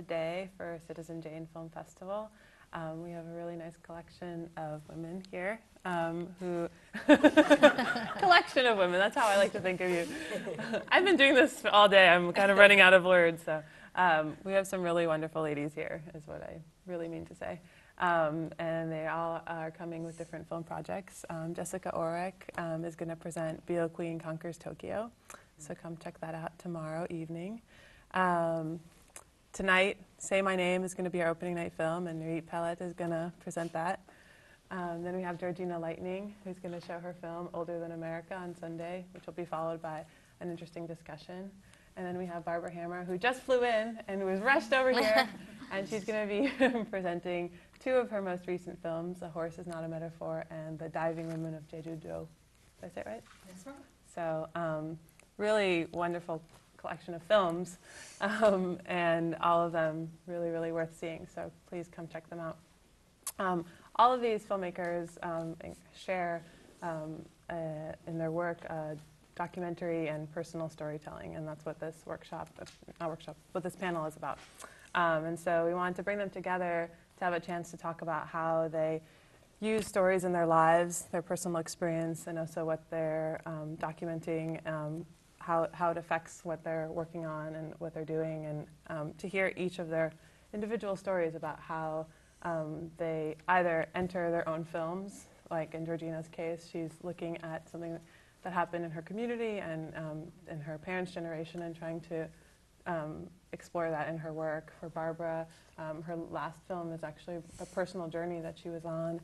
day for Citizen Jane Film Festival. We have a really nice collection of women here who... collection of women, that's how I like to think of you. I've been doing this all day. I'm kind of running out of words. So we have some really wonderful ladies here, is what I really mean to say. And they all are coming with different film projects. Jessica Orek is going to present Beale Queen Conquers Tokyo. So come check that out tomorrow evening. Tonight, Say My Name is going to be our opening night film, and Nurit Pellet is going to present that. Then we have Georgina Lightning, who's going to show her film, Older Than America, on Sunday, which will be followed by an interesting discussion. And then we have Barbara Hammer, who just flew in and was rushed over here, and she's going to be presenting two of her most recent films, A Horse Is Not a Metaphor and The Diving Women of Jeju-do. Did I say it right? That's right. So really wonderful collection of films, and all of them really, really worth seeing. So please come check them out. All of these filmmakers share in their work documentary and personal storytelling, and that's what this what this panel is about. And so we wanted to bring them together to have a chance to talk about how they use stories in their lives, their personal experience, and also what they're documenting, how it affects what they're working on and what they're doing, and to hear each of their individual stories about how they either enter their own films, like in Georgina's case, she's looking at something that happened in her community and in her parents' generation and trying to explore that in her work. For Barbara, her last film is actually a personal journey that she was on.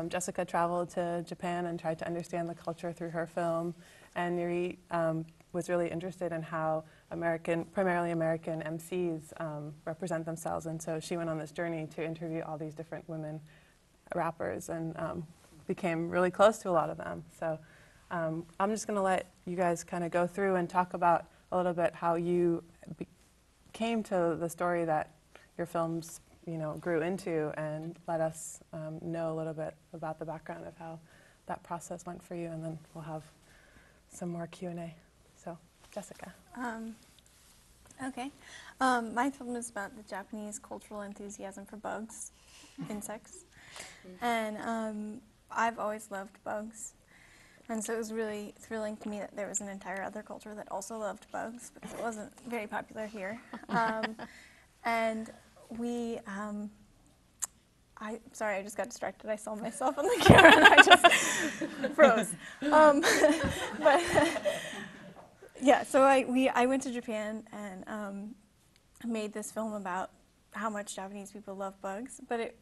Jessica traveled to Japan and tried to understand the culture through her film, and Nurit was really interested in how primarily American MCs represent themselves, and so she went on this journey to interview all these different women rappers and became really close to a lot of them. So I'm just going to let you guys kind of go through and talk about a little bit how you came to the story that your films, grew into, and let us know a little bit about the background of how that process went for you, and then we'll have some more Q&A. So, Jessica. Okay. My film is about the Japanese cultural enthusiasm for bugs, insects. And I've always loved bugs. And so it was really thrilling to me that there was an entire other culture that also loved bugs, because it wasn't very popular here. And we, sorry, I just got distracted. I saw myself on the camera and I just froze. But yeah, so I went to Japan and made this film about how much Japanese people love bugs. But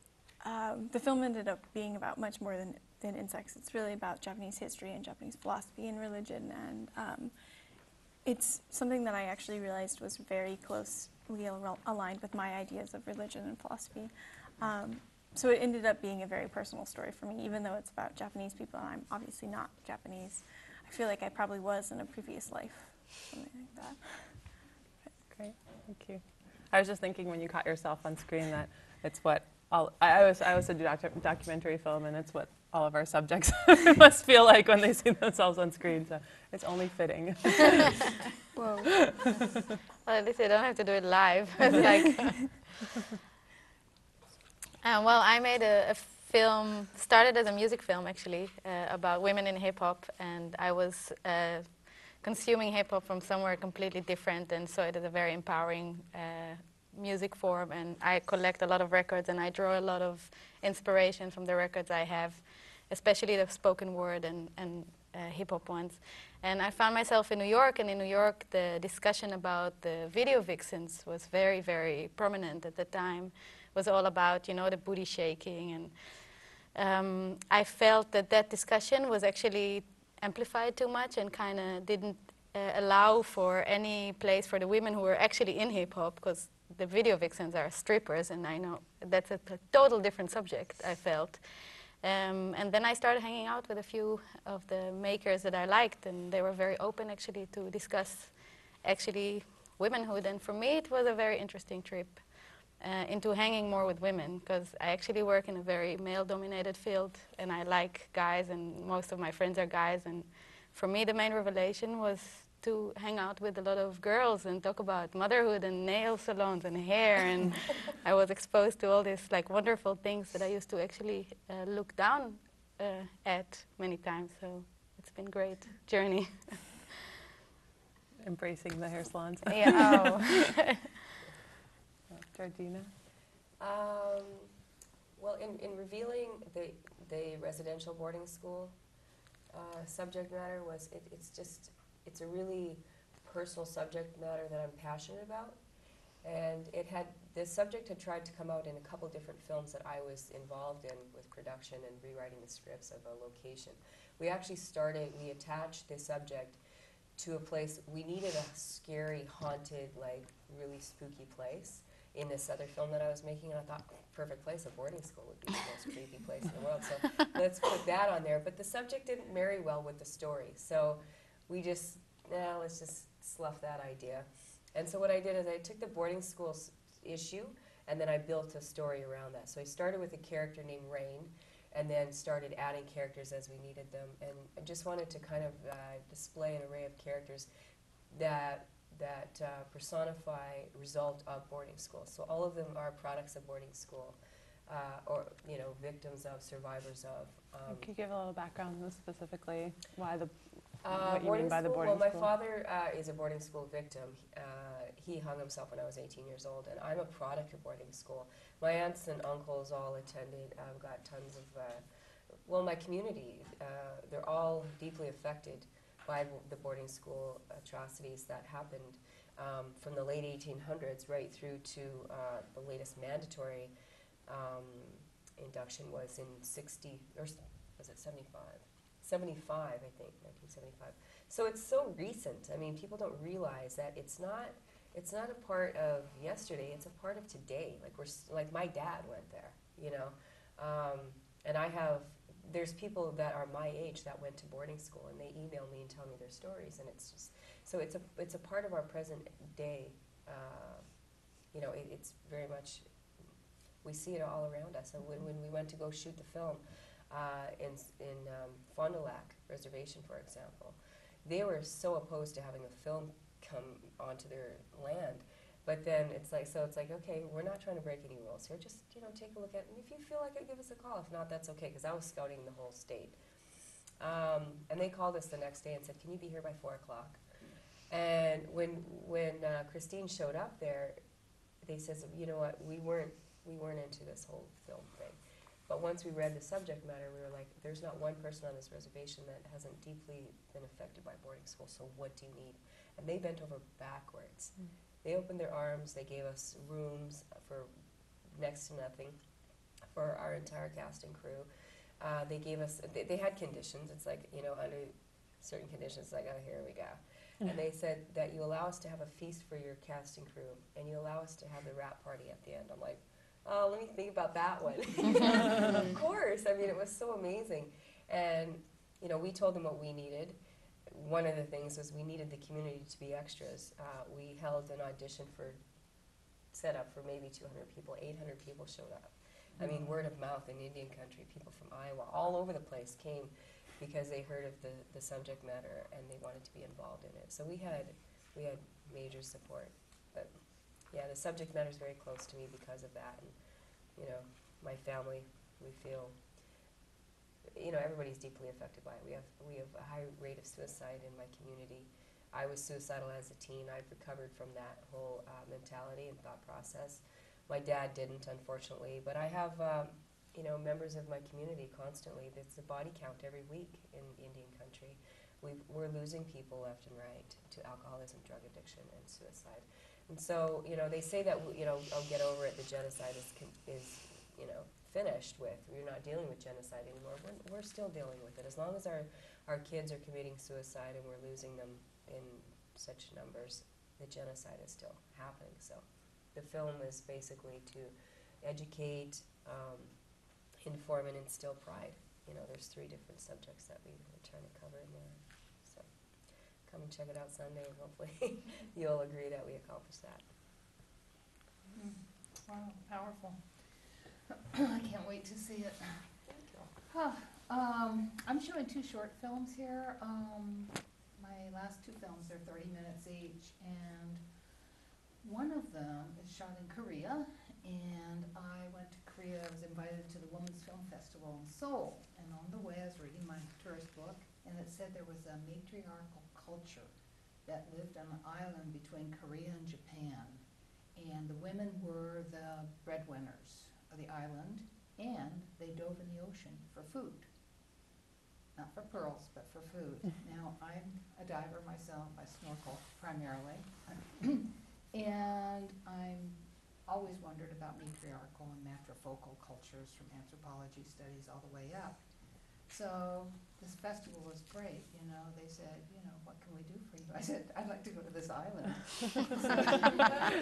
the film ended up being about much more than insects. It's really about Japanese history and Japanese philosophy and religion, and it's something that I actually realized was very closely aligned with my ideas of religion and philosophy. So it ended up being a very personal story for me, even though it's about Japanese people, and I'm obviously not Japanese. I feel like I probably was in a previous life, something like that. Great, thank you. I was just thinking when you caught yourself on screen that it's what I also do documentary film, and it's what all of our subjects must feel like when they see themselves on screen, so it's only fitting. Whoa. Well, at least I don't have to do it live. It's like, well, I made a film, started as a music film actually, about women in hip-hop, and I was consuming hip-hop from somewhere completely different, and so it is a very empowering music form, and I collect a lot of records, and I draw a lot of inspiration from the records I have, especially the spoken word and hip-hop ones. And I found myself in New York, and in New York the discussion about the video vixens was very, very prominent at the time. It was all about, the booty shaking, and I felt that discussion was actually amplified too much and kind of didn't allow for any place for the women who were actually in hip-hop, because the video vixens are strippers, and I know that's a total different subject, I felt. And then I started hanging out with a few of the makers that I liked, and they were very open actually to discuss actually womanhood. And for me it was a very interesting trip into hanging more with women, because I actually work in a very male-dominated field, and I like guys, and most of my friends are guys, and for me the main revelation was to hang out with a lot of girls and talk about motherhood and nail salons and hair, and I was exposed to all these like wonderful things that I used to actually look down at many times. So it's been a great journey. Embracing the hair salons. Yeah. Georgina? Well, in revealing the residential boarding school subject matter it's a really personal subject matter that I'm passionate about. And the subject had tried to come out in a couple different films that I was involved in with production and rewriting the scripts of a location. We attached the subject to a place, we needed a scary, haunted, like really spooky place in this other film that I was making, and I thought, perfect place, a boarding school would be the most creepy place in the world, so let's put that on there. But the subject didn't marry well with the story, so we just, let's just slough that idea. And so what I did is I took the boarding school issue, and then I built a story around that. So I started with a character named Rain, and then started adding characters as we needed them, and I just wanted to kind of display an array of characters that personify result of boarding school. So all of them are products of boarding school, or victims of, survivors of. Could you give a little background specifically why what you boarding mean by the school? boarding Well, school? my father is a boarding school victim. He hung himself when I was 18 years old, and I'm a product of boarding school. My aunts and uncles all attended. I've got tons of, my community, they're all deeply affected by the boarding school atrocities that happened from the late 1800s right through to the latest mandatory induction was in 60, or was it 75? 75, I think, 1975. So it's so recent. I mean, people don't realize that it's not a part of yesterday, it's a part of today. Like my dad went there, and there's people that are my age that went to boarding school, and they email me and tell me their stories, and it's just, so it's a part of our present day. It's very much, we see it all around us. And when we went to go shoot the film in Fond du Lac Reservation, for example, they were so opposed to having a film come onto their land. But then it's like, okay, we're not trying to break any rules here. Just, take a look at it. And if you feel like it, give us a call. If not, that's okay, because I was scouting the whole state. And they called us the next day and said, can you be here by 4 o'clock? And when Christine showed up there, they says, you know what, we weren't into this whole film thing. But once we read the subject matter, we were like, there's not one person on this reservation that hasn't deeply been affected by boarding school, so what do you need? And they bent over backwards. Mm. They opened their arms, they gave us rooms for next to nothing for our entire cast and crew. They gave us, they had conditions. It's like, under certain conditions, like, oh, here we go. And they said that you allow us to have a feast for your cast and crew, and you allow us to have the wrap party at the end. I'm like, oh, let me think about that one. Of course. I mean, it was so amazing. And, we told them what we needed. One of the things was we needed the community to be extras. We held an audition set up for maybe 200 people. 800 people showed up. I mean, word of mouth in Indian country, people from Iowa, all over the place came because they heard of the subject matter and they wanted to be involved in it. So we had major support. But yeah, the subject matter is very close to me because of that. And, my family, we feel, everybody's deeply affected by it. We have a high rate of suicide in my community. I was suicidal as a teen. I've recovered from that whole mentality and thought process. My dad didn't, unfortunately, but I have, members of my community constantly. There's a body count every week in Indian country. We're losing people left and right to alcoholism, drug addiction, and suicide. And so, they say that, I'll get over it, the genocide is finished with. We're not dealing with genocide anymore. We're still dealing with it. As long as our kids are committing suicide and we're losing them in such numbers, the genocide is still happening. So the film is basically to educate, inform, and instill pride. There's 3 different subjects that we were trying to cover in there. So come and check it out Sunday, and hopefully you'll agree that we accomplished that. Wow, powerful. I can't wait to see it. Thank you. I'm showing 2 short films here. My my last two films, they're 30 minutes each, and one of them is shot in Korea, and I went to Korea, I was invited to the Women's Film Festival in Seoul, and on the way I was reading my tourist book, and it said there was a matriarchal culture that lived on an island between Korea and Japan, and the women were the breadwinners of the island, and they dove in the ocean for food. Not for pearls, but for food. Now, I'm a diver myself, I snorkel primarily, and I'm always wondered about matriarchal and matrifocal cultures from anthropology studies all the way up. So this festival was great, you know, they said, you know, what can we do for you? I said, I'd like to go to this island.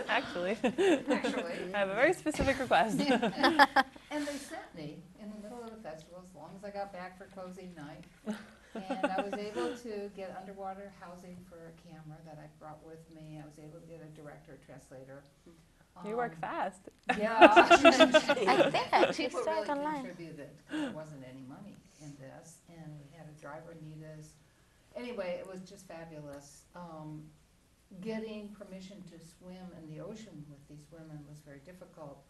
Actually, Actually. I have a very specific request. And they sent me in the middle of the festival, as long as I got back for closing night. And I was able to get underwater housing for a camera that I brought with me. I was able to get a director, translator. You work fast. Yeah. I think I actually People saw it really online. contributed, 'cause there wasn't any money in this, and we had a driver need us. Anyway, it was just fabulous. Getting permission to swim in the ocean with these women was very difficult.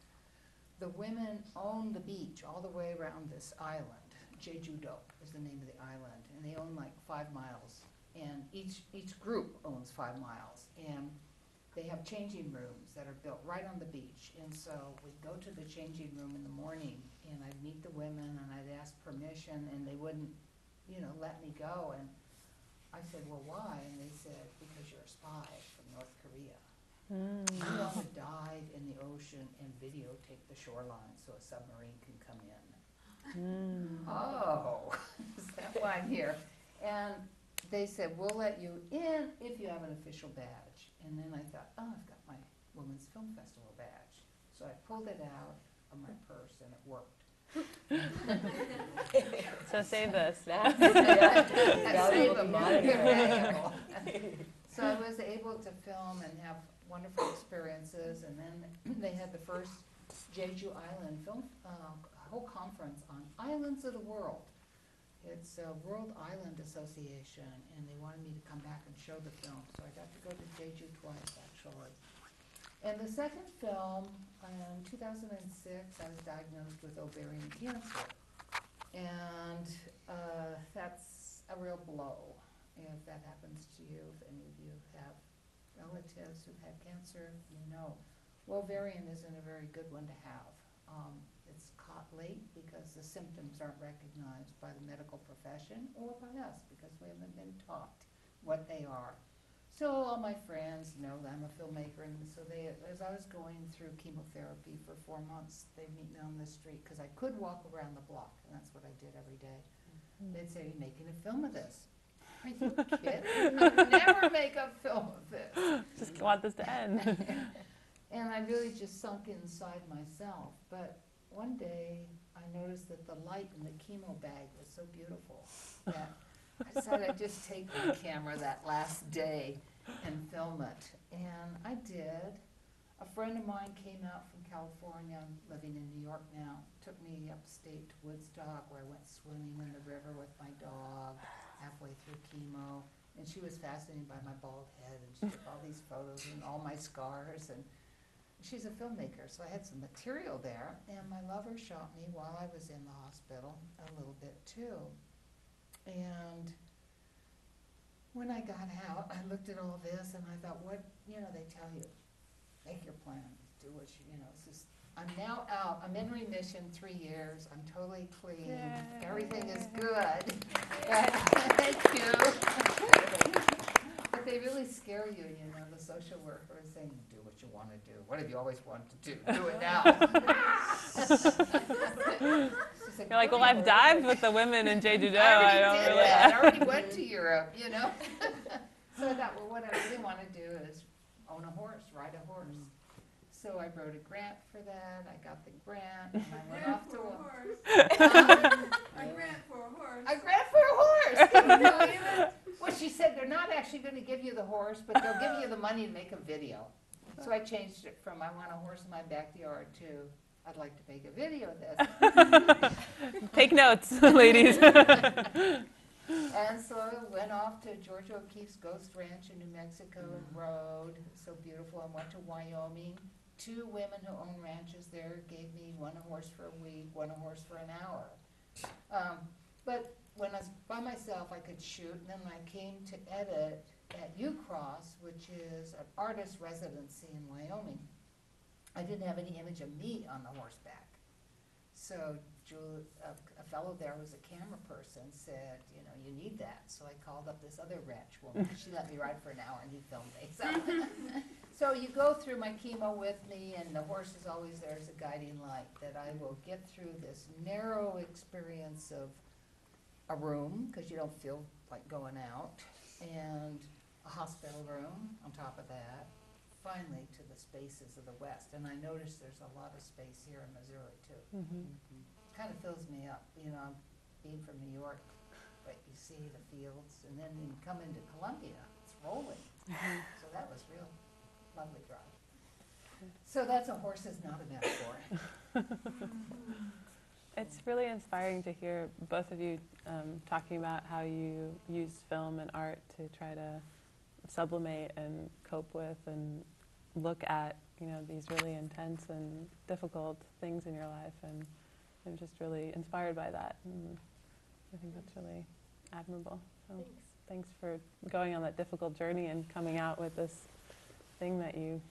The women own the beach all the way around this island. Jeju-do is the name of the island, and they own like 5 miles. And each group owns 5 miles, and they have changing rooms that are built right on the beach. And so we'd go to the changing room in the morning, and I'd meet the women, and I'd ask permission, and they wouldn't, you know, let me go. And I said, well, why? And they said, because you're a spy from North Korea. You want to dive in the ocean and videotape the shoreline so a submarine can come in. Oh, is that why I'm here? And they said, we'll let you in if you have an official badge. And then I thought, oh, I've got my Women's Film Festival badge. So I pulled it out of my purse, and it worked. So save this. Valuable valuable. So I was able to film and have wonderful experiences, and then they had the first Jeju Island film whole conference on islands of the world. It's a World Island Association, and they wanted me to come back and show the film, so I got to go to Jeju twice, actually. And the second film, in 2006, I was diagnosed with ovarian cancer. And that's a real blow if that happens to you. If any of you have relatives who've had cancer, you know. Well, ovarian isn't a very good one to have. It's caught late because the symptoms aren't recognized by the medical profession or by us because we haven't been taught what they are. So all my friends know that I'm a filmmaker, and so they, as I was going through chemotherapy for 4 months, they'd meet me on the street because I could walk around the block, and that's what I did every day. They'd say, "Are you making a film of this?" Are you kidding? I would never make a film of this. Just want this to end. And I really just sunk inside myself. But one day, I noticed that the light in the chemo bag was so beautiful that I decided I'd just take my camera that last day and film it. And I did. A friend of mine came out from California, I'm living in New York now, took me upstate to Woodstock where I went swimming in the river with my dog halfway through chemo. And she was fascinated by my bald head, and she took all these photos and all my scars. And she's a filmmaker, so I had some material there. And my lover shot me while I was in the hospital a little bit too. And when I got out, I looked at all this and I thought, what, you know, they tell you, make your plans, do what you know, it's just, I'm now out, I'm in remission 3 years, I'm totally clean, Yay. everything is good. But, thank you. But they really scare you, you know, the social worker is saying, do what you want to do. What have you always wanted to do? Do it now. You're like, well, I've dived with the women in Jeju-do. I already I don't did really. that. I already went to Europe, you know. So I thought, well, what I really want to do is own a horse, ride a horse. So I wrote a grant for that. I got the grant, and I went off to A grant for a horse. a grant for a horse. Can you believe it? Well, she said they're not actually going to give you the horse, but they'll give you the money to make a video. So I changed it from I want a horse in my backyard to I'd like to make a video of this. Take notes, ladies. And so I went off to Georgia O'Keeffe's Ghost Ranch in New Mexico and rode. So beautiful. I went to Wyoming. 2 women who own ranches there gave me one a horse for a week, one a horse for an hour. But when I was by myself, I could shoot. And then I came to edit at UCross, which is an artist residency in Wyoming. I didn't have any image of me on the horseback. So a fellow there who was a camera person said, you know, you need that. So I called up this other ranch woman. She let me ride for an hour and he filmed me. So you go through my chemo with me, and the horse is always there as a guiding light, that I will get through this narrow experience of a room, because you don't feel like going out, and a hospital room on top of that, finally to the spaces of the West. And I noticed there's a lot of space here in Missouri, too. Kind of fills me up, you know, being from New York, but you see the fields, and then you come into Columbia, it's rolling. So that was real lovely drive. So that's a horse is not a metaphor. It's really inspiring to hear both of you talking about how you use film and art to try to sublimate and cope with and look at, you know, these really intense and difficult things in your life, and I'm just really inspired by that, and I think that's really admirable. So thanks for going on that difficult journey and coming out with this thing that you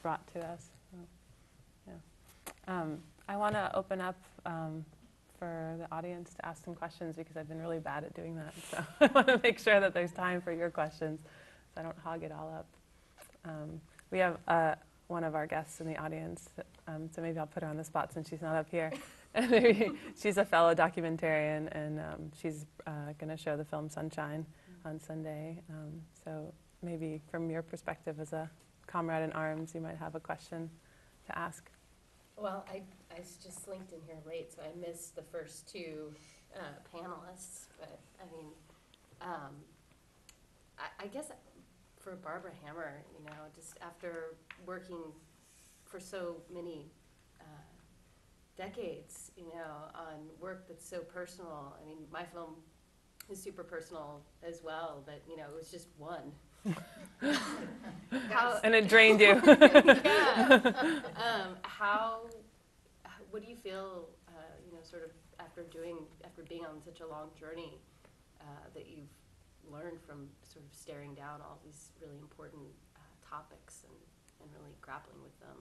brought to us. So, yeah. I want to open up for the audience to ask some questions, because I've been really bad at doing that. So I want to make sure that there's time for your questions so I don't hog it all up. We have one of our guests in the audience, so maybe I'll put her on the spot since she's not up here. She's a fellow documentarian, and she's going to show the film Sunshine on Sunday. So maybe from your perspective as a comrade in arms, you might have a question to ask. Well, I just linked in here late, so I missed the first 2 panelists. But I mean, I guess for Barbara Hammer, you know, just after working for so many decades, you know, on work that's so personal. I mean, my film is super personal as well, but you know, it was just one. And it drained you. Yeah. What do you feel, you know, sort of after being on such a long journey, that you've learned from sort of staring down all these really important topics and really grappling with them?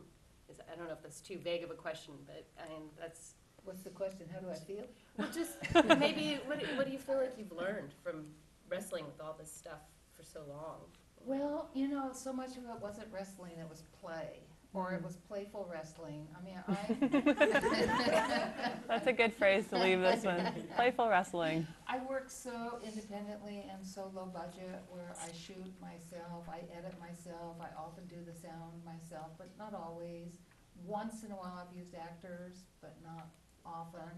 I don't know if that's too vague of a question, but I mean, that's... What's the question? How do I feel? Well, just maybe, what do you feel like you've learned from wrestling with all this stuff for so long? Well, you know, so much of it wasn't wrestling, it was play. Or it was playful wrestling. I mean, That's a good phrase to leave this one. Playful wrestling. I work so independently and so low budget, where I shoot myself, I edit myself, I often do the sound myself, but not always. Once in a while I've used actors, but not often.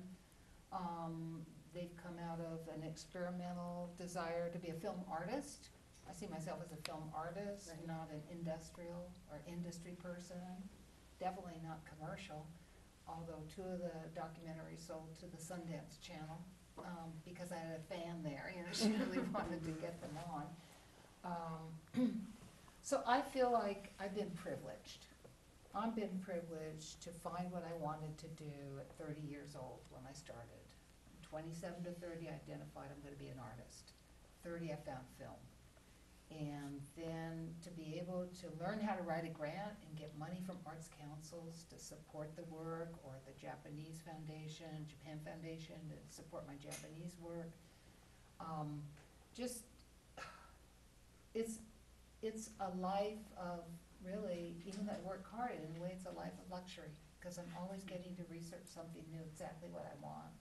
They've come out of an experimental desire to be a film artist. I see myself as a film artist, Right. not an industrial or industry person. Definitely not commercial, although 2 of the documentaries sold to the Sundance Channel, because I had a fan there, you know, she really wanted to get them on. So I feel like I've been privileged. I've been privileged to find what I wanted to do at 30 years old when I started. 27 to 30, I identified I'm going to be an artist. 30, I found film. And then to be able to learn how to write a grant and get money from arts councils to support the work, or the Japan Foundation to support my Japanese work. It's a life of really, even though I work hard, in a way it's a life of luxury, because I'm always getting to research something new, exactly what I want.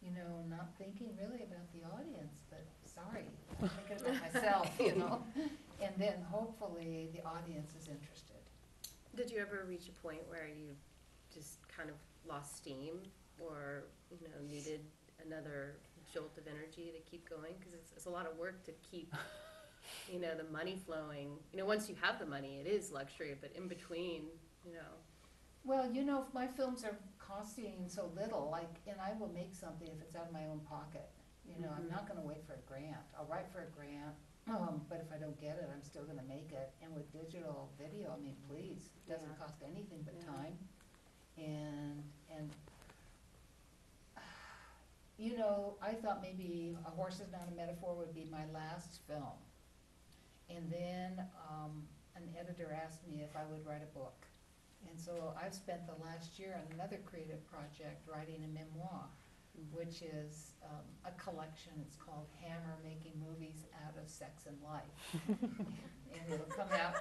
You know, not thinking really about the audience, but sorry, I'm thinking about myself, you know. And then hopefully the audience is interested. Did you ever reach a point where you just kind of lost steam, or, you know, needed another jolt of energy to keep going? Because it's a lot of work to keep, you know, the money flowing. You know, once you have the money, it is luxury, but in between, you know. Well, you know, if my films are costing so little, like, and I will make something if it's out of my own pocket. You know, I'm not gonna wait for a grant. I'll write for a grant, but if I don't get it, I'm still gonna make it. And with digital video, I mean, please, it doesn't Yeah. cost anything but Yeah. time. And you know, I thought maybe A Horse Is Not a Metaphor would be my last film. And then an editor asked me if I would write a book. And so I've spent the last year on another creative project, writing a memoir, which is a collection. It's called Hammer: Making Movies Out of Sex and Life. And it'll come out.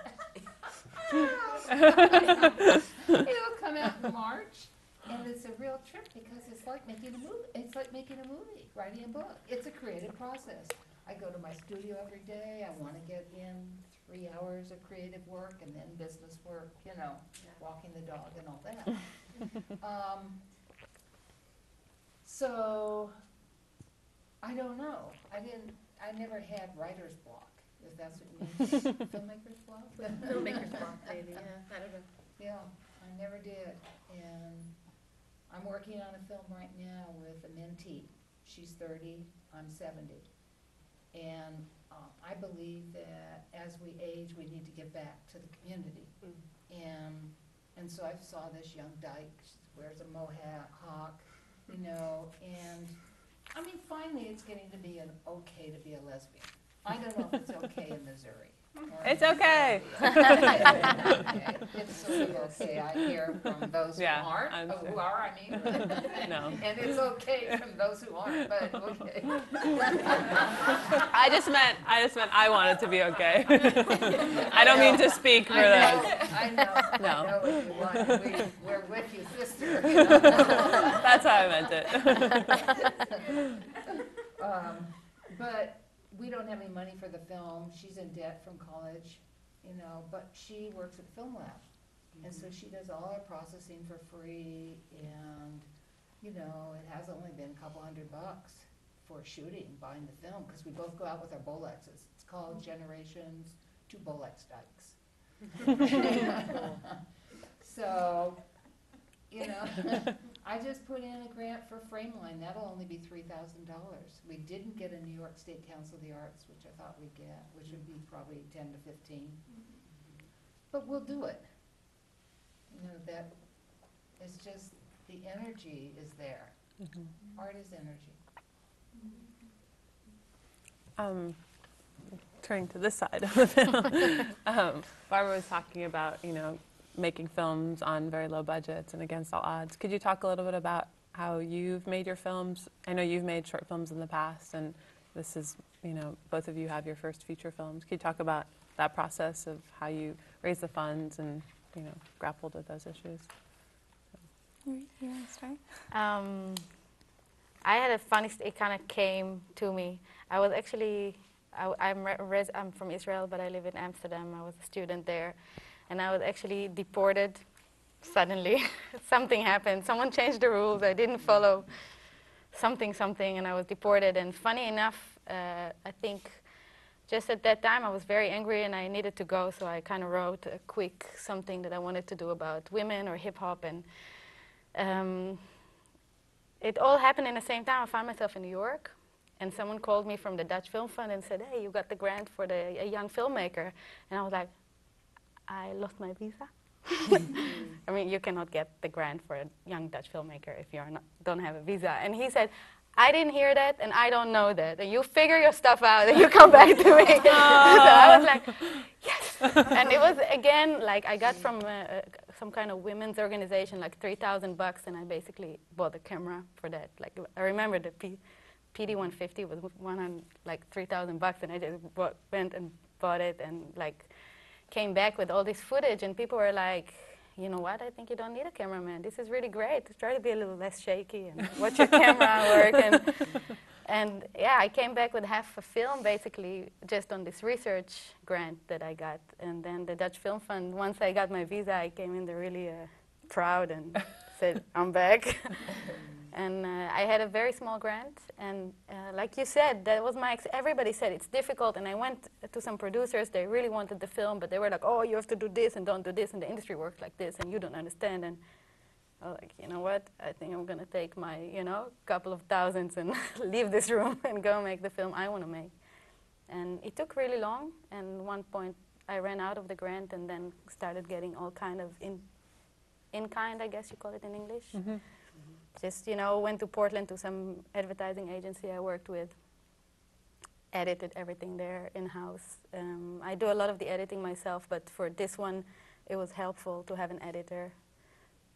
It'll come out in March. And it's a real trip because it's like making a movie. It's like making a movie, writing a book. It's a creative process. I go to my studio every day. I want to get in 3 hours of creative work and then business work, you know, walking the dog and all that. So, I don't know. I never had writer's block, if that's what you mean. Filmmaker's block? Filmmaker's block, maybe, yeah, I don't know. Yeah, I never did. And I'm working on a film right now with a mentee. She's 30, I'm 70. And I believe that as we age, we need to give back to the community. And so I saw this young dyke, she wears a mohawk, you know, and I mean, finally it's getting to be okay to be a lesbian. I don't know if it's okay in Missouri. It's okay. Okay. It's sort of okay, I hear from those who Yeah, aren't, I'm who sure. are, I mean. No. And it's okay from those who aren't, but okay. I just meant I wanted to be okay. I don't mean to speak for those. I know, No. I know what you want, we're with you, sister. That's how I meant it. But we don't have any money for the film, she's in debt from college, you know, but she works at the Film Lab. And so she does all our processing for free, and, you know, it has only been a couple $100 for shooting, buying the film, because we both go out with our Bolexes. It's called Generations, 2 Bolex Dykes. So, you know, I just put in a grant for Frameline, that'll only be $3,000. We didn't get a New York State Council of the Arts, which I thought we'd get, which would be probably 10 to 15. But we'll do it. You know, that, it's just, the energy is there. Art is energy. Turning to this side of the film, Barbara was talking about, you know, making films on very low budgets and against all odds. Could you talk a little bit about how you've made your films? I know you've made short films in the past, and this is, you know, both of you have your first feature films. Could you talk about that process of how you raised the funds and, you know, grappled with those issues? You want to start? I had a funny, it kind of came to me. I was actually, I'm from Israel, but I live in Amsterdam. I was a student there. And I was actually deported suddenly. Something happened. Someone changed the rules. I didn't follow something, and I was deported. And funny enough, I think just at that time I was very angry and I needed to go, so I kind of wrote a quick something that I wanted to do about women or hip-hop. And it all happened in the same time. I found myself in New York. And someone called me from the Dutch Film Fund and said, hey, you got the grant for a young filmmaker. And I was like, I lost my visa. I mean, you cannot get the grant for a young Dutch filmmaker if you don't have a visa. And he said, I didn't hear that, and I don't know that. And you figure your stuff out, and you come back to me. So I was like, yes. And it was, again, like I got from some kind of women's organization, like $3,000, and I basically bought a camera for that. Like, I remember the PD-150 was like $3,000, and I just went and bought it, and like, came back with all this footage, and people were like, you know what, I think you don't need a cameraman. This is really great. Try to be a little less shaky and watch your camera work. And yeah, I came back with half a film, basically, just on this research grant that I got. And then the Dutch Film Fund, once I got my visa, I came in there really proud and said, I'm back. And I had a very small grant, and like you said, that was everybody said it's difficult, and I went to some producers, they really wanted the film, but they were like, oh, you have to do this and don't do this, and the industry works like this, and you don't understand. And I was like, you know what? I think I'm gonna take my, you know, couple of thousands and leave this room and go make the film I want to make. And it took really long. And at one point, I ran out of the grant and then started getting all kind of in kind, I guess you call it in English. Mm-hmm. Just, you know, went to Portland to some advertising agency I worked with, edited everything there in-house. I do a lot of the editing myself, but for this one, it was helpful to have an editor.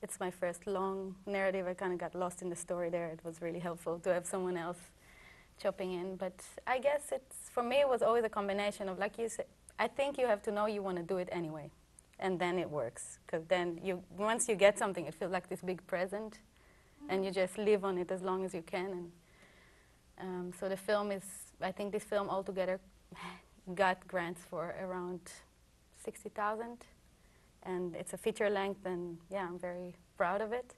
It's my first long narrative. I kind of got lost in the story there. It was really helpful to have someone else chopping in. But I guess for me, it was always a combination of, like you said, I think you have to know you want to do it anyway. And then it works. Because then once you get something, it feels like this big present. And you just live on it as long as you can. And so the film is, I think this film altogether got grants for around 60,000. And it's a feature length, and yeah, I'm very proud of it.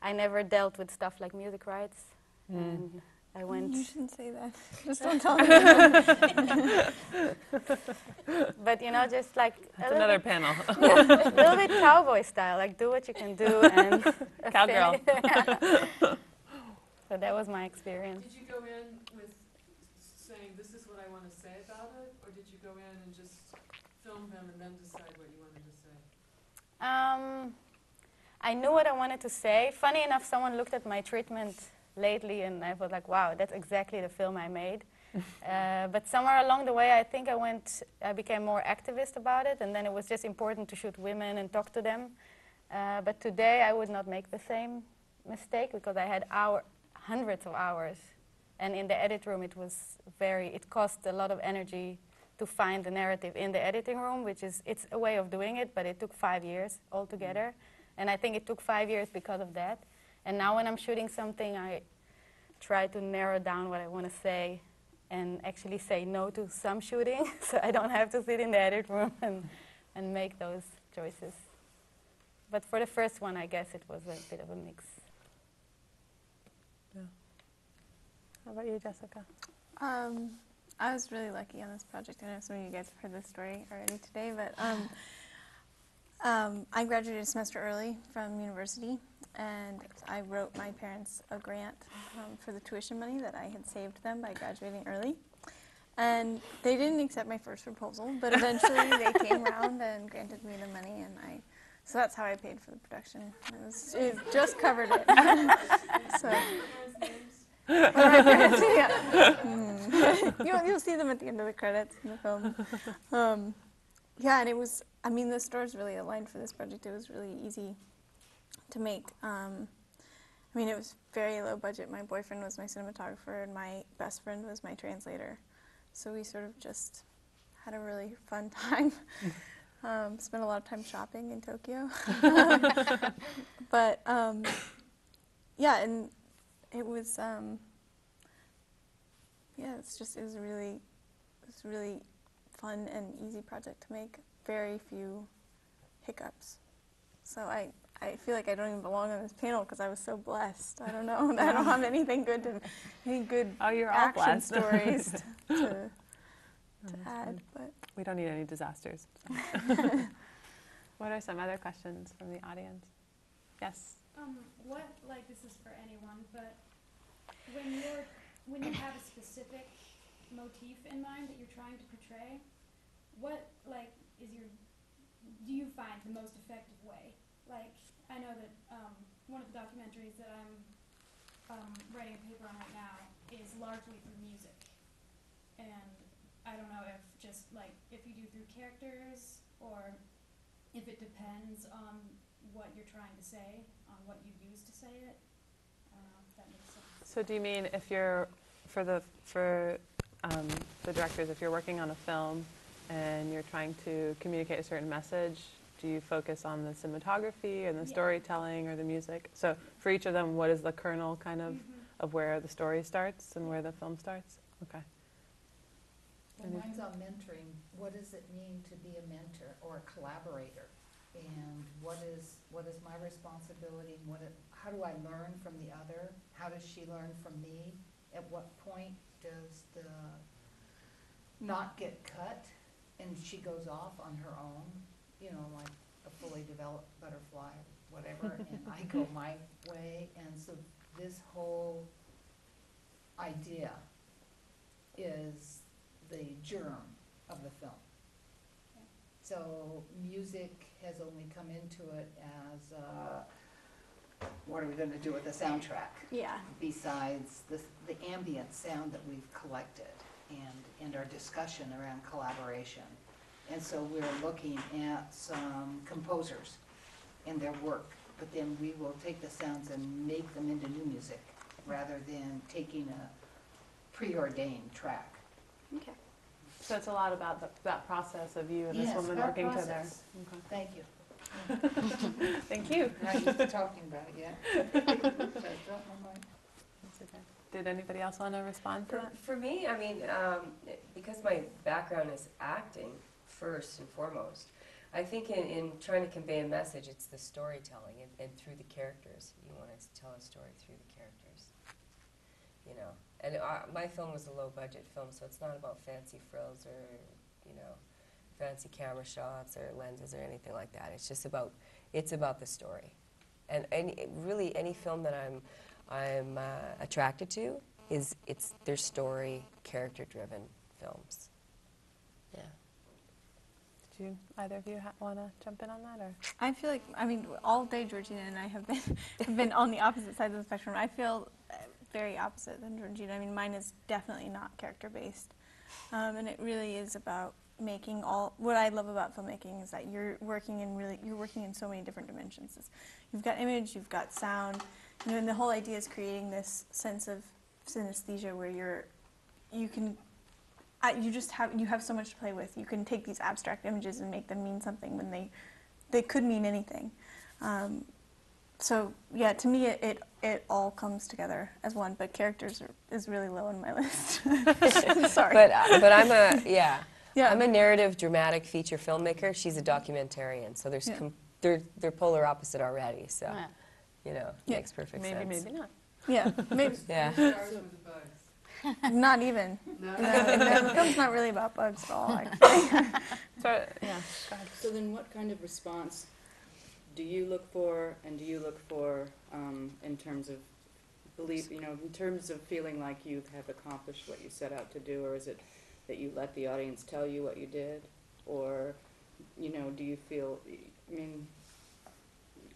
I never dealt with stuff like music rights. And I went. You shouldn't say that. Just don't tell me. But you know, just like That's another panel. a little bit cowboy style, like do what you can do and Cowgirl. So that was my experience. Did you go in with saying, this is what I want to say about it? Or did you go in and just film them and then decide what you wanted to say? I knew what I wanted to say. Funny enough, someone looked at my treatment lately and I was like, wow, that's exactly the film I made. But somewhere along the way, I think I became more activist about it, and then it was just important to shoot women and talk to them. But today, I would not make the same mistake because I had hundreds of hours. And in the edit room, it cost a lot of energy to find the narrative in the editing room, it's a way of doing it, but it took 5 years altogether. And I think it took 5 years because of that. And now when I'm shooting something, I try to narrow down what I want to say and actually say no to some shooting, so I don't have to sit in the edit room and make those choices. But for the first one, I guess it was a bit of a mix. Yeah. How about you, Jessica? I was really lucky on this project. I know some of you guys have heard this story already today, but I graduated a semester early from university, and I wrote my parents a grant for the tuition money that I had saved them by graduating early. And they didn't accept my first proposal, but eventually they came around and granted me the money, and so that's how I paid for the production. It just covered it. So. My parents, yeah. You'll see them at the end of the credits in the film. Yeah, and it was, I mean, the stars really aligned for this project. It was really easy to make. I mean, it was very low budget. My boyfriend was my cinematographer, and my best friend was my translator. So we sort of just had a really fun time. Spent a lot of time shopping in Tokyo. But, yeah, and it was, yeah, it was a really fun and easy project to make. Very few hiccups. So I feel like I don't even belong on this panel because I was so blessed. I don't know. I don't have any good Oh, you're all action blessed. stories to add. But We don't need any disasters. So. What are some other questions from the audience? Yes. What, like this is for anyone, but when you have a specific motif in mind that you're trying to portray, what do you find the most effective way? Like, I know that one of the documentaries that I'm writing a paper on right now is largely through music, and I don't know if if you do through characters or if it depends on what you're trying to say, on what you use to say it. If that makes sense. So do you mean if you're, for the directors, if you're working on a film and you're trying to communicate a certain message, do you focus on the cinematography and the storytelling or the music? So for each of them, what is the kernel kind of where the story starts and where the film starts? Okay. Well, mine's on mentoring. What does it mean to be a mentor or a collaborator? And what is my responsibility? How do I learn from the other? How does she learn from me? At what point does the knot get cut and she goes off on her own? You know, like a fully developed butterfly. whatever, and I go my way, and so this whole idea is the germ of the film. So music has only come into it as, what are we gonna do with the soundtrack? Yeah. Besides the ambient sound that we've collected and our discussion around collaboration. And so we're looking at some composers and their work, but then we will take the sounds and make them into new music rather than taking a preordained track. Okay. So it's a lot about that process of you and this Yes, woman that working together. process. Thank you. Thank you. Not used to talking about it yet. So I dropped my mic. That's okay. Did anybody else want to respond to that? For me, I mean, because my background is acting first and foremost, I think in trying to convey a message, it's the storytelling and through the characters. You want to tell a story through the characters, you know. And my film was a low-budget film, so it's not about fancy frills or, you know, fancy camera shots or lenses or anything like that. It's just about, it's about the story. And really any film that I'm attracted to they're story, character-driven films. Yeah. Did you, either of you want to jump in on that? Or? I feel like, I mean, all day Georgina and I have been on the opposite sides of the spectrum. I feel very opposite than Georgina. I mean, mine is definitely not character-based. And it really is about making what I love about filmmaking is that you're working in so many different dimensions. You've got image, you've got sound, and the whole idea is creating this sense of synesthesia where you have so much to play with. You can take these abstract images and make them mean something when they could mean anything. So yeah, to me it all comes together as one, but characters is really low on my list. Sorry. But I'm Yeah. I'm a narrative dramatic feature filmmaker. She's a documentarian, so there's they're polar opposite already. So Yeah. you know, Yeah. makes perfect Maybe, sense. maybe not. Yeah, maybe Yeah. Stars with the bugs. not even. No? No, the film's not really about bugs at all, actually. So, yeah, go ahead. So then what kind of response do you look for, and do you look for in terms of belief, you know, in terms of feeling like you have accomplished what you set out to do, or is it that you let the audience tell you what you did? Or, you know, do you feel, I mean,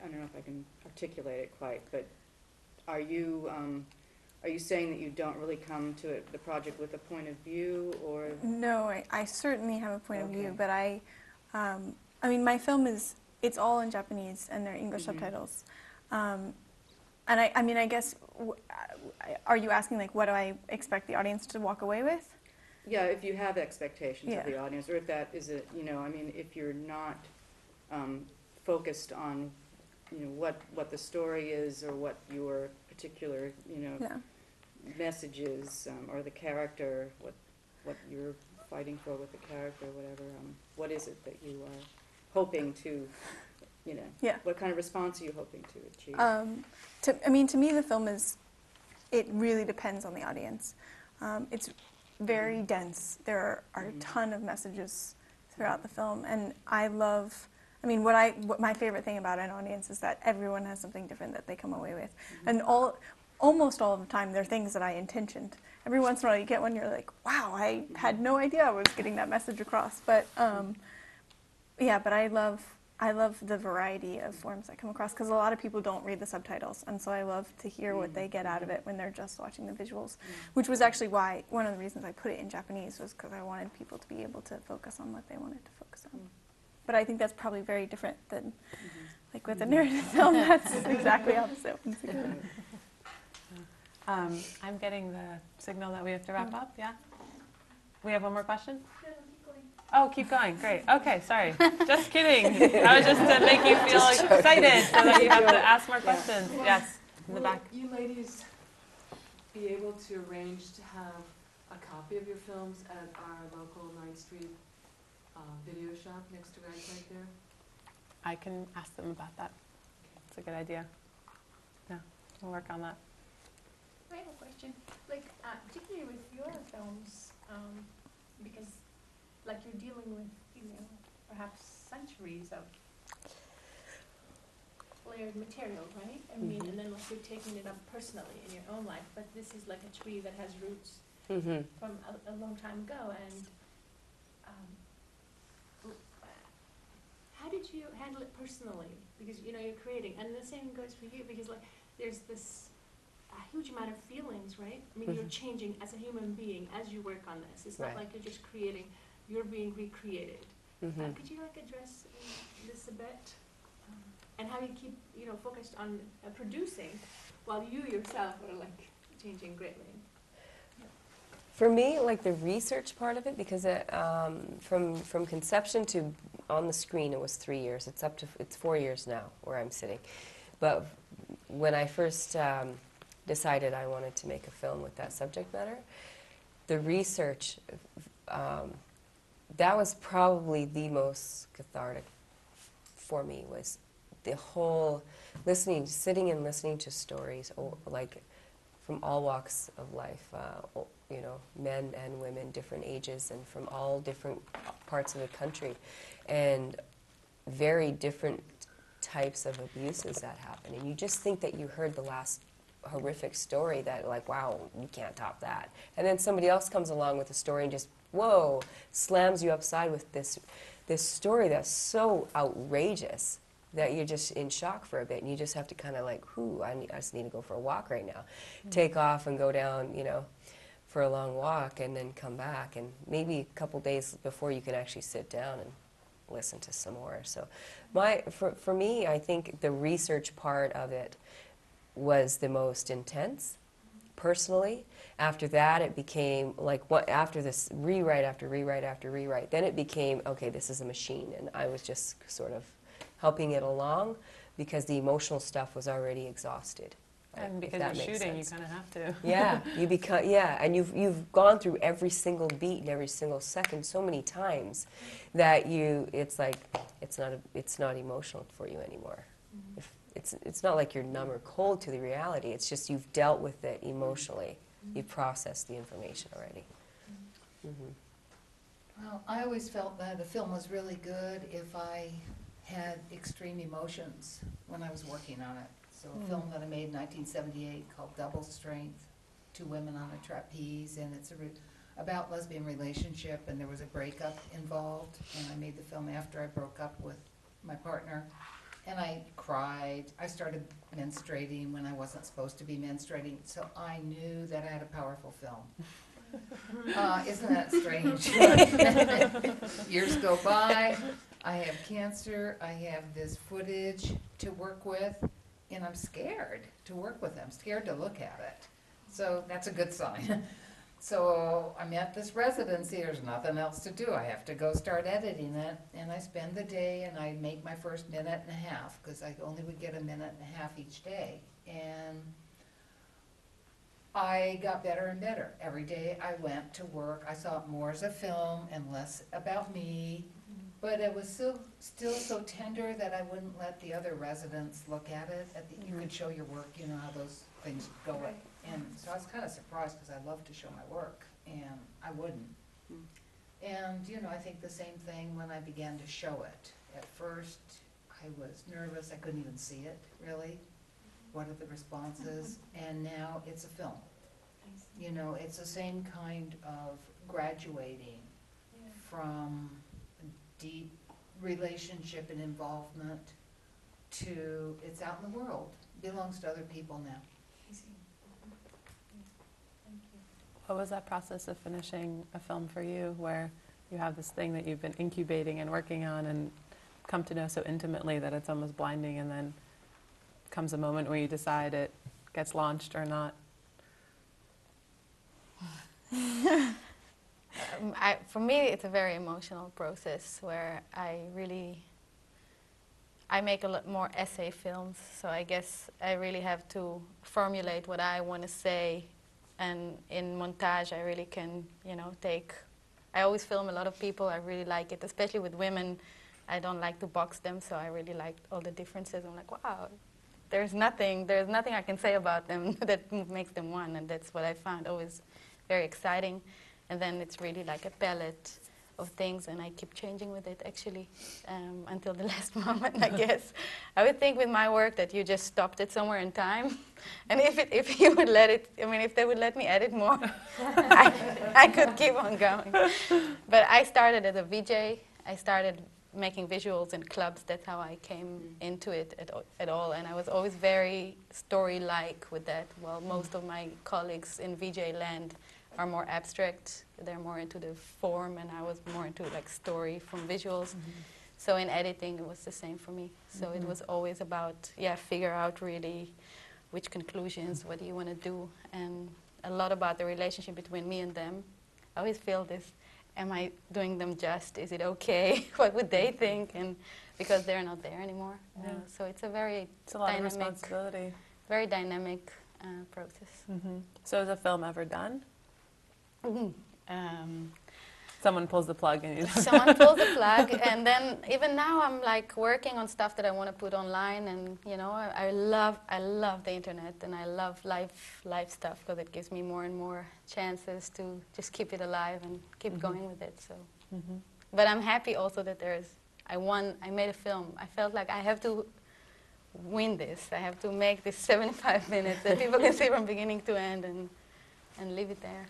I don't know if I can articulate it quite, but are you saying that you don't really come to the project with a point of view, or? No, I certainly have a point of view, Okay. but I mean, my film it's all in Japanese and they're English Mhm. subtitles. And I mean, I guess, are you asking, like, what do I expect the audience to walk away with? Yeah, if you have expectations Yeah. of the audience, or if that is a, you know, I mean, if you're not focused on, you know, what the story is, or what your particular, you know, Yeah. message is, or the character, what you're fighting for with the character, whatever, what is it that you are hoping to, you know, Yeah. what kind of response are you hoping to achieve? To me, the film it really depends on the audience. It's very dense. There are a ton of messages throughout the film, and what my favorite thing about an audience is that everyone has something different that they come away with, and almost all of the time they're things that I intentioned. Every once in a while you get one, you're like, wow, I had no idea I was getting that message across. But yeah, but I love the variety of forms that come across, because a lot of people don't read the subtitles, and so I love to hear what they get out of it when they're just watching the visuals, which was actually why one of the reasons I put it in Japanese was because I wanted people to be able to focus on what they wanted to focus on. But I think that's probably very different than, like, with a narrative film, that's exactly opposite. I'm getting the signal that we have to wrap up, yeah? We have one more question? Oh, keep going, great. Okay, sorry. Just kidding. I was just to make you feel excited so that you have to ask more questions. Well, Yes, in the will back. you ladies be able to arrange to have a copy of your films at our local 9th Street video shop next to Ragtag there? I can ask them about that. It's a good idea. Yeah, we'll work on that. I have a question. Like, particularly with your films, because, like, you're dealing with, you know, perhaps centuries of layered material, right? I mean, and then like you're taking it up personally in your own life, but this is like a tree that has roots Mm-hmm. from a long time ago, and how did you handle it personally? Because, you know, you're creating, and the same goes for you, because like there's this a huge amount of feelings, right? I mean, you're changing as a human being as you work on this. It's not Right. like you're just creating, you're being recreated. Mm-hmm. Could you like address this a bit? And how you keep, you know, focused on producing while you yourself are like changing greatly? For me, like the research part of it, because from conception to on the screen, it was 3 years. It's 4 years now where I'm sitting. But when I first decided I wanted to make a film with that subject matter, the research, that was probably the most cathartic for me, was the whole sitting and listening to stories, like from all walks of life, you know, men and women, different ages, and from all different parts of the country, and very different types of abuses that happen. And you just think that you heard the last horrific story, that like, wow, you can't top that. And then somebody else comes along with a story and just, whoa, slams you upside with this story that's so outrageous that you're just in shock for a bit, and you just have to kind of like, I just need to go for a walk right now. Take off and go down, you know, for a long walk, and then come back, and maybe a couple days before you can actually sit down and listen to some more. So for me, I think the research part of it was the most intense, personally. After that, it became like, after this rewrite after rewrite after rewrite, then it became, okay, this is a machine, and I was just sort of helping it along because the emotional stuff was already exhausted. And if because that you're makes shooting, sense. you kind of have to. Yeah, and you've gone through every single beat and every single second so many times that it's like it's not emotional for you anymore. It's not like you're numb or cold to the reality. It's just you've dealt with it emotionally. You've processed the information already. Well, I always felt that a film was really good if I had extreme emotions when I was working on it. So a film that I made in 1978 called Double Strength, 2 women on a trapeze, and it's about lesbian relationship, and there was a breakup involved, and I made the film after I broke up with my partner, and I cried. I started menstruating when I wasn't supposed to be menstruating, so I knew that I had a powerful film. Isn't that strange? Years go by, I have cancer, I have this footage to work with, and I'm scared to work with it. I'm scared to look at it. So that's a good sign. So I'm at this residency, there's nothing else to do. I have to go start editing it, and I spend the day and I make my first minute and a half, because I only would get a minute and a half each day. And I got better and better. Every day I went to work, I saw it more as a film and less about me. But it was still so tender that I wouldn't let the other residents look at it. You could show your work, you know how those things go. Right. And so I was kind of surprised, because I love to show my work, and I wouldn't. And, you know, I think the same thing when I began to show it. At first, I was nervous. I couldn't even see it, really. What are the responses? And now it's a film. You know, it's the same kind of graduating from deep relationship and involvement to it's out in the world, belongs to other people now. What was that process of finishing a film for you, where you have this thing that you've been incubating and working on and come to know so intimately that it's almost blinding, and then comes a moment where you decide it gets launched or not? For me, it's a very emotional process where I make a lot more essay films, so I guess I really have to formulate what I want to say, and in montage I really can, you know, I always film a lot of people. I really like it, especially with women. I don't like to box them, so I really like all the differences. I'm like, wow, there's nothing I can say about them that makes them one, and that's what I found always very exciting. And then it's really like a palette of things, and I keep changing with it actually until the last moment, I guess. I would think with my work that you just stopped it somewhere in time, and if you would let it, I mean, if they would let me edit more, I could keep on going. But I started as a VJ. I started making visuals in clubs. That's how I came into it at all, and I was always very story-like with that. Well, most of my colleagues in VJ land are more abstract. They're more into the form, and I was more into like story from visuals. So in editing, it was the same for me. So it was always about, figure out really which conclusions, what do you want to do, and a lot about the relationship between me and them. I always feel this, am I doing them just? Is it okay? What would they think? And because they're not there anymore. So it's a very It's a lot of responsibility. very dynamic process. So is a film ever done? Someone pulls the plug and you don't. Someone pulls the plug, and then even now I'm like working on stuff that I want to put online, and you know I love the internet, and I love live stuff because it gives me more and more chances to just keep it alive and keep going with it. So, but I'm happy also that I made a film. I felt like I have to win this. I have to make this 75 minutes that people can see from beginning to end and leave it there.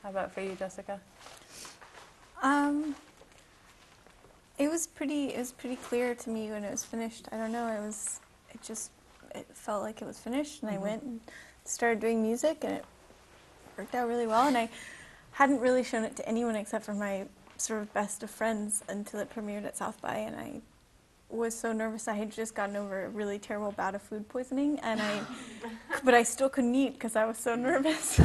How about for you, Jessica? It was pretty clear to me when it was finished. I don't know, it felt like it was finished, and I went and started doing music, and it worked out really well, and I hadn't really shown it to anyone except for my sort of best of friends until it premiered at South by, and I was so nervous. I had just gotten over a really terrible bout of food poisoning, and but I still couldn't eat because I was so nervous.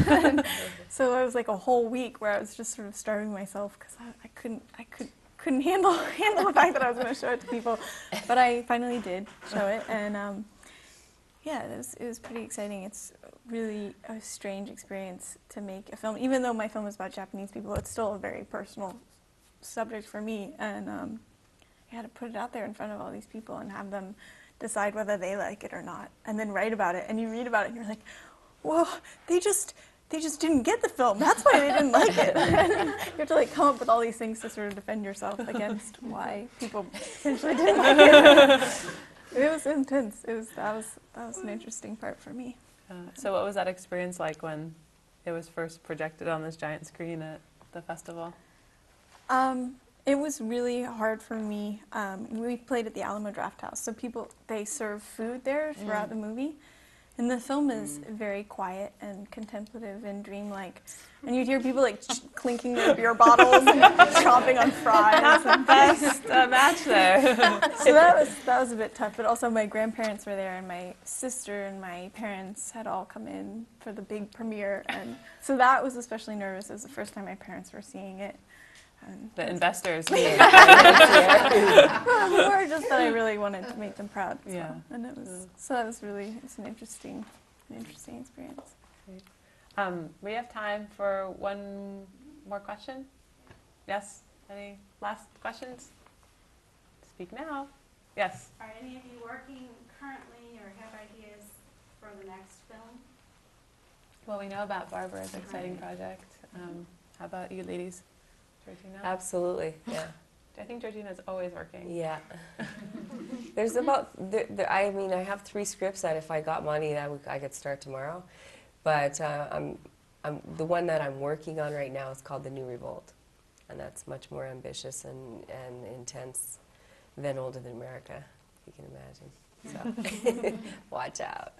So I was like a whole week where I was just sort of starving myself because I couldn't handle the fact that I was going to show it to people. But I finally did show it, and it was pretty exciting. It's really a strange experience to make a film, even though my film is about Japanese people. It's still a very personal subject for me, and I had to put it out there in front of all these people and have them decide whether they like it or not, and then write about it. And you read about it, and you're like, "Whoa, they just didn't get the film. That's why they didn't like it." And you have to like come up with all these things to sort of defend yourself against why people potentially didn't like it. It was intense. That was an interesting part for me. So what was that experience like when it was first projected on this giant screen at the festival? It was really hard for me. We played at the Alamo Drafthouse, so they serve food there throughout the movie. And the film is very quiet and contemplative and dreamlike. And you'd hear people like clinking their beer bottles and chomping on fries. That's the best match there. So that was a bit tough. But also my grandparents were there, and my sister and my parents had all come in for the big premiere. And so that was especially nervous. It was the first time my parents were seeing it. The investors. Or just that I really wanted to make them proud. Yeah. And it was it's an interesting experience. Great. We have time for one more question. Yes? Any last questions? Speak now. Yes. Are any of you working currently or have ideas for the next film? Well, we know about Barbara's exciting project. How about you ladies? Georgina? Absolutely, yeah. I think Georgina's always working. Yeah. There's about, I mean, I have 3 scripts that if I got money, I could start tomorrow. But the one that I'm working on right now is called The New Revolt. And that's much more ambitious and intense than Older Than America, if you can imagine. So, watch out.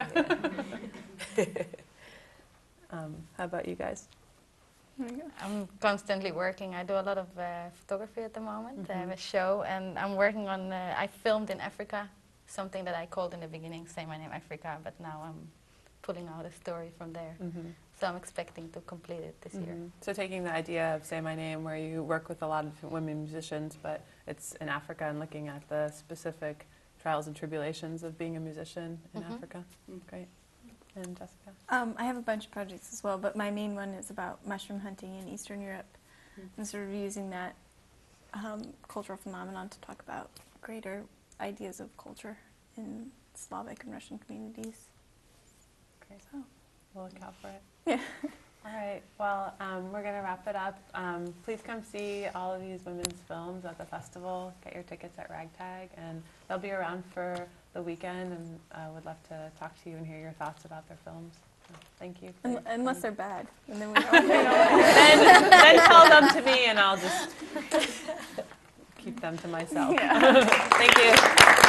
Yeah. How about you guys? I'm constantly working. I do a lot of photography at the moment. I have a show, and I'm working on, I filmed in Africa, something that I called in the beginning, Say My Name Africa, but now I'm pulling out a story from there. So I'm expecting to complete it this year. So taking the idea of Say My Name, where you work with a lot of women musicians, but it's in Africa, and looking at the specific trials and tribulations of being a musician in Africa. Great. And Jessica? I have a bunch of projects as well, but my main one is about mushroom hunting in Eastern Europe, and sort of using that cultural phenomenon to talk about greater ideas of culture in Slavic and Russian communities. Great. So we'll look out for it. Yeah. All right, well, we're going to wrap it up. Please come see all of these women's films at the festival. Get your tickets at Ragtag, and they'll be around for the weekend, and would love to talk to you and hear your thoughts about their films. So, thank you. Unless they're bad, and then we don't. then tell them to me, and I'll just keep them to myself. Yeah. Thank you.